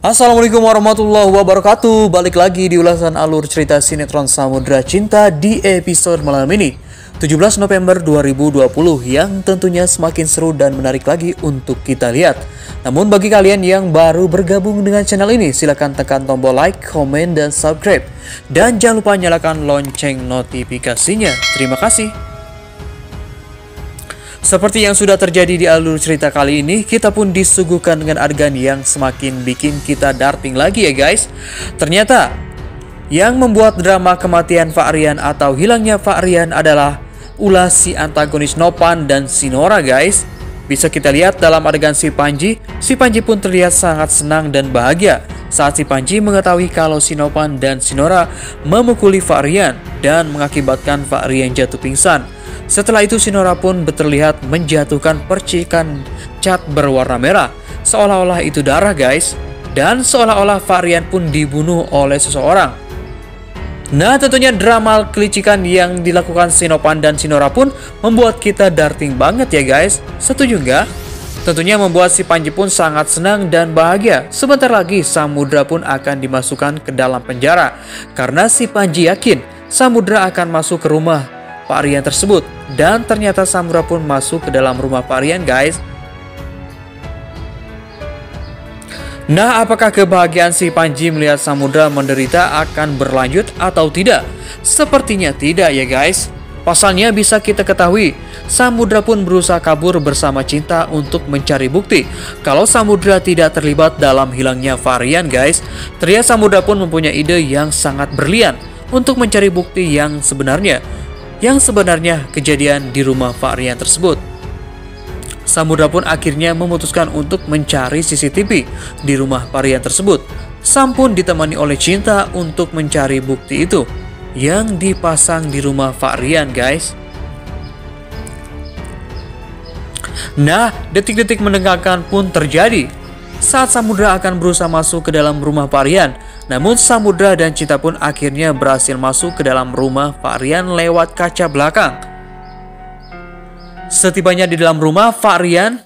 Assalamualaikum warahmatullahi wabarakatuh. Balik lagi di ulasan alur cerita sinetron Samudra Cinta di episode malam ini 17 November 2020 yang tentunya semakin seru dan menarik lagi untuk kita lihat. Namun bagi kalian yang baru bergabung dengan channel ini, silahkan tekan tombol like, komen, dan subscribe. Dan jangan lupa nyalakan lonceng notifikasinya. Terima kasih. Seperti yang sudah terjadi di alur cerita kali ini, kita pun disuguhkan dengan adegan yang semakin bikin kita darting lagi ya guys. Ternyata, yang membuat drama kematian Fahrian atau hilangnya Fahrian adalah ulah si antagonis Nopan dan si Nora guys. Bisa kita lihat dalam adegan si Panji pun terlihat sangat senang dan bahagia saat si Panji mengetahui kalau si Nopan dan si Nora memukuli Fahrian dan mengakibatkan Fahrian jatuh pingsan. Setelah itu si Nora pun terlihat menjatuhkan percikan cat berwarna merah, seolah-olah itu darah guys, dan seolah-olah Fahrian pun dibunuh oleh seseorang. Nah tentunya drama kelicikan yang dilakukan si Nopan dan si Nora pun membuat kita darting banget ya guys, setuju nggak? Tentunya membuat si Panji pun sangat senang dan bahagia. Sebentar lagi Samudra pun akan dimasukkan ke dalam penjara, karena si Panji yakin Samudra akan masuk ke rumah Fahrian tersebut. Dan ternyata Samudra pun masuk ke dalam rumah Fahrian guys. Nah, apakah kebahagiaan si Panji melihat Samudra menderita akan berlanjut atau tidak? Sepertinya tidak ya guys. Pasalnya bisa kita ketahui, Samudra pun berusaha kabur bersama Cinta untuk mencari bukti kalau Samudra tidak terlibat dalam hilangnya Fahrian guys. Ternyata Samudra pun mempunyai ide yang sangat brilian untuk mencari bukti yang sebenarnya kejadian di rumah Fahrian tersebut. Samudra pun akhirnya memutuskan untuk mencari CCTV di rumah Fahrian tersebut. Sam pun ditemani oleh Cinta untuk mencari bukti itu yang dipasang di rumah Fahrian guys. Nah, detik-detik menegangkan pun terjadi saat Samudra akan berusaha masuk ke dalam rumah Fahrian. Namun Samudra dan Cinta pun akhirnya berhasil masuk ke dalam rumah Fahrian lewat kaca belakang. Setibanya di dalam rumah Fahrian,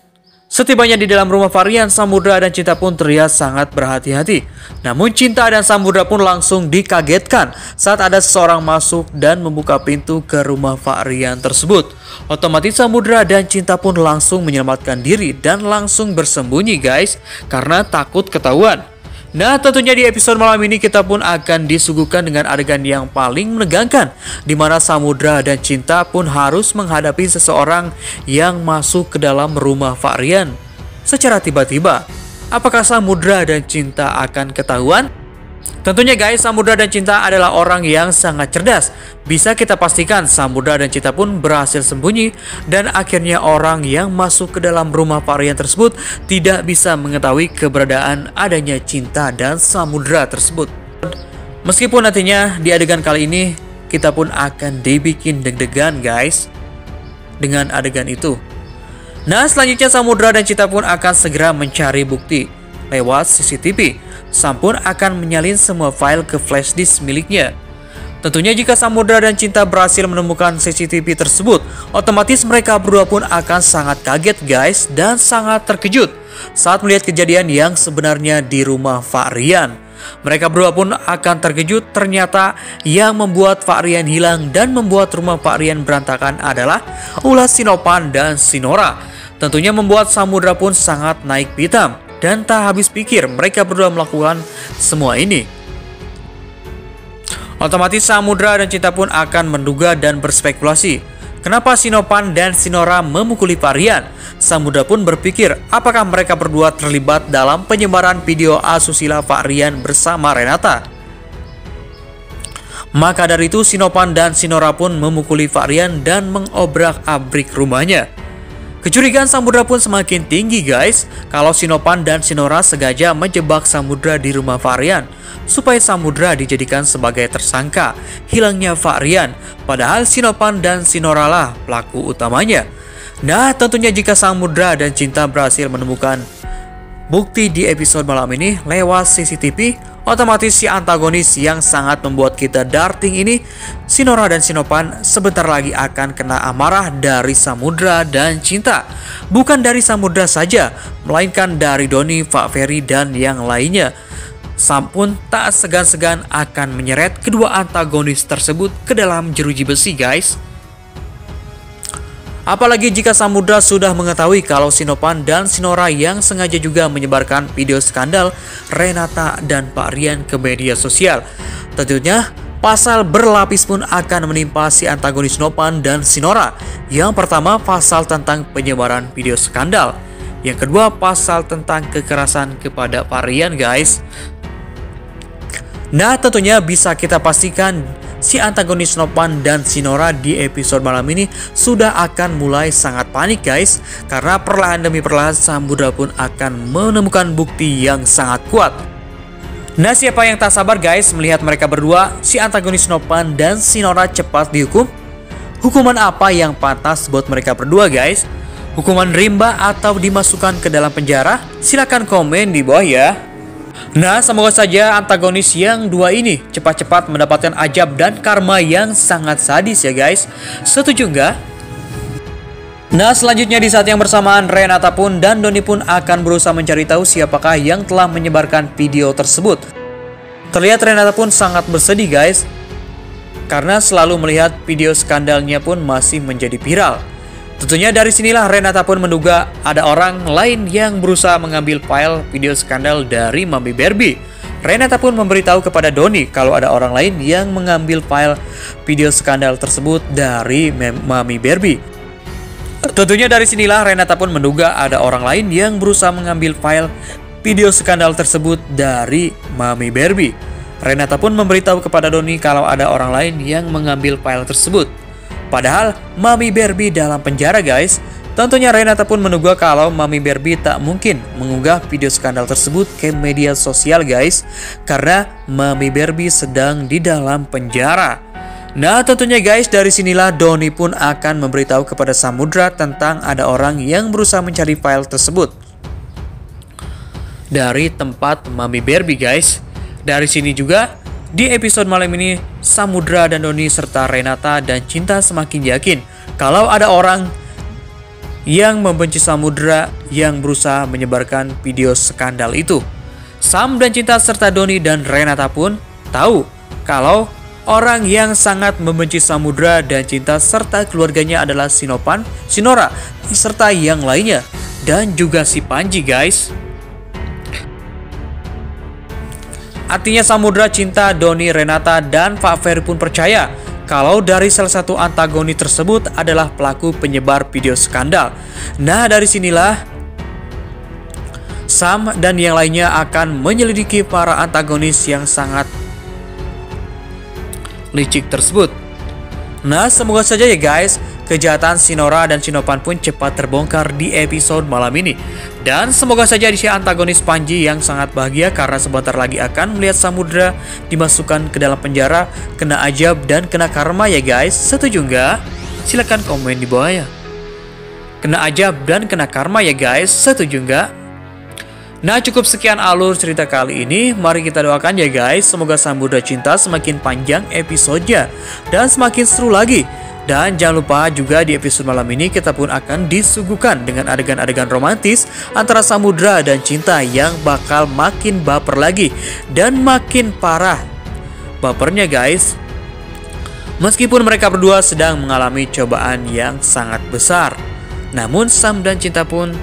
Samudra dan Cinta pun terlihat sangat berhati-hati. Namun Cinta dan Samudra pun langsung dikagetkan saat ada seseorang masuk dan membuka pintu ke rumah Fahrian tersebut. Otomatis Samudra dan Cinta pun langsung menyelamatkan diri dan langsung bersembunyi guys, karena takut ketahuan. Nah tentunya di episode malam ini kita pun akan disuguhkan dengan adegan yang paling menegangkan, di mana Samudra dan Cinta pun harus menghadapi seseorang yang masuk ke dalam rumah Fahrian secara tiba-tiba. Apakah Samudra dan Cinta akan ketahuan? Tentunya guys, Samudra dan Cinta adalah orang yang sangat cerdas. Bisa kita pastikan Samudra dan Cinta pun berhasil sembunyi, dan akhirnya orang yang masuk ke dalam rumah Fahrian tersebut tidak bisa mengetahui keberadaan adanya Cinta dan Samudra tersebut. Meskipun nantinya di adegan kali ini kita pun akan dibikin deg-degan guys dengan adegan itu. Nah selanjutnya Samudra dan Cinta pun akan segera mencari bukti lewat CCTV. Sam pun akan menyalin semua file ke flash disk miliknya. Tentunya jika Samudra dan Cinta berhasil menemukan CCTV tersebut, otomatis mereka berdua pun akan sangat kaget guys dan sangat terkejut saat melihat kejadian yang sebenarnya di rumah Fahrian. Mereka berdua pun akan terkejut, ternyata yang membuat Fahrian hilang dan membuat rumah Fahrian berantakan adalah ulah si Nopan dan si Nora. Tentunya membuat Samudra pun sangat naik pitam. Dan tak habis pikir mereka berdua melakukan semua ini. Otomatis Samudra dan Cinta pun akan menduga dan berspekulasi kenapa si Nopan dan si Nora memukuli Fahrian. Samudra pun berpikir apakah mereka berdua terlibat dalam penyebaran video asusila Fahrian bersama Renata. Maka dari itu si Nopan dan si Nora pun memukuli Fahrian dan mengobrak-abrik rumahnya. Kecurigaan Samudra pun semakin tinggi guys, kalau si Nopan dan si Nora sengaja menjebak Samudra di rumah Fahrian supaya Samudra dijadikan sebagai tersangka hilangnya Fahrian, padahal si Nopan dan si Nora lah pelaku utamanya. Nah tentunya jika Samudra dan Cinta berhasil menemukan bukti di episode malam ini lewat CCTV, Otomatis si antagonis yang sangat membuat kita darting ini, Sinora dan Sinopan, sebentar lagi akan kena amarah dari Samudra dan Cinta. Bukan dari Samudra saja, melainkan dari Doni, Pak Ferry, dan yang lainnya. Sam pun tak segan-segan akan menyeret kedua antagonis tersebut ke dalam jeruji besi, guys. Apalagi jika Samudra sudah mengetahui kalau Sinopan dan Sinora yang sengaja juga menyebarkan video skandal Renata dan Pak Rian ke media sosial. Tentunya pasal berlapis pun akan menimpa si antagonis Sinopan dan Sinora. Yang pertama, pasal tentang penyebaran video skandal. Yang kedua, pasal tentang kekerasan kepada Pak Rian, guys. Nah, tentunya bisa kita pastikan si antagonis Sinopan dan Sinora di episode malam ini sudah akan mulai sangat panik, guys. Karena perlahan demi perlahan Samudra pun akan menemukan bukti yang sangat kuat. Nah, siapa yang tak sabar, guys, melihat mereka berdua, si antagonis Sinopan dan Sinora cepat dihukum? Hukuman apa yang pantas buat mereka berdua, guys? Hukuman rimba atau dimasukkan ke dalam penjara? Silahkan komen di bawah ya. Nah, semoga saja antagonis yang dua ini cepat-cepat mendapatkan ajab dan karma yang sangat sadis ya, guys. Setuju nggak? Nah, selanjutnya di saat yang bersamaan, Renata pun dan Doni pun akan berusaha mencari tahu siapakah yang telah menyebarkan video tersebut. Terlihat Renata pun sangat bersedih, guys, karena selalu melihat video skandalnya pun masih menjadi viral. Tentunya dari sinilah Renata pun menduga ada orang lain yang berusaha mengambil file video skandal dari Mami Barbie. Renata pun memberitahu kepada Doni kalau ada orang lain yang mengambil file video skandal tersebut dari Mami Barbie. Tentunya dari sinilah Renata pun menduga ada orang lain yang berusaha mengambil file video skandal tersebut dari Mami Barbie. Renata pun memberitahu kepada Doni kalau ada orang lain yang mengambil file tersebut. Padahal Mami Barbie dalam penjara, guys. Tentunya Renata pun menduga kalau Mami Barbie tak mungkin mengunggah video skandal tersebut ke media sosial, guys, karena Mami Barbie sedang di dalam penjara. Nah, tentunya guys, dari sinilah Doni pun akan memberitahu kepada Samudra tentang ada orang yang berusaha mencari file tersebut dari tempat Mami Barbie, guys. Dari sini juga di episode malam ini, Samudra dan Doni serta Renata dan Cinta semakin yakin kalau ada orang yang membenci Samudra yang berusaha menyebarkan video skandal itu. Sam dan Cinta serta Doni dan Renata pun tahu kalau orang yang sangat membenci Samudra dan Cinta serta keluarganya adalah Sinopan, Sinora, serta yang lainnya, dan juga si Panji, guys. Artinya Samudra, Cinta, Doni, Renata, dan Pak Ferry pun percaya kalau dari salah satu antagonis tersebut adalah pelaku penyebar video skandal. Nah, dari sinilah Sam dan yang lainnya akan menyelidiki para antagonis yang sangat licik tersebut. Nah, semoga saja ya guys, kejahatan Sinora dan Sinopan pun cepat terbongkar di episode malam ini. Dan semoga saja di si antagonis Panji yang sangat bahagia karena sebentar lagi akan melihat Samudra dimasukkan ke dalam penjara, kena ajab dan kena karma ya guys. Setuju nggak? Silahkan komen di bawah ya. Kena ajab dan kena karma ya guys. Setuju nggak? Nah, cukup sekian alur cerita kali ini. Mari kita doakan ya guys, semoga Samudra Cinta semakin panjang episodenya dan semakin seru lagi. Dan jangan lupa juga di episode malam ini kita pun akan disuguhkan dengan adegan-adegan romantis antara Samudra dan Cinta yang bakal makin baper lagi dan makin parah bapernya guys. Meskipun mereka berdua sedang mengalami cobaan yang sangat besar, namun Sam dan Cinta pun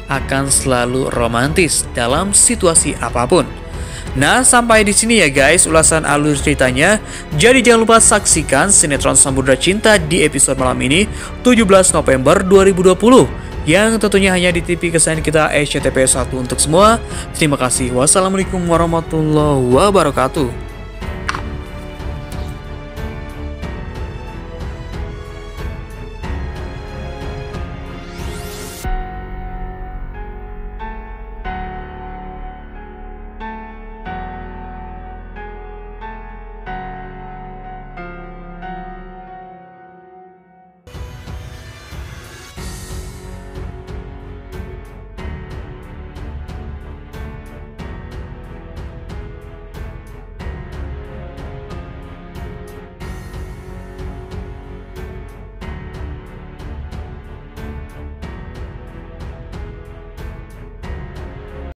akan selalu romantis dalam situasi apapun. Nah, sampai di sini ya guys ulasan alur ceritanya. Jadi jangan lupa saksikan sinetron Samudra Cinta di episode malam ini 17 November 2020 yang tentunya hanya di TV kesayangan kita SCTV 1 untuk semua. Terima kasih. Wassalamualaikum warahmatullahi wabarakatuh.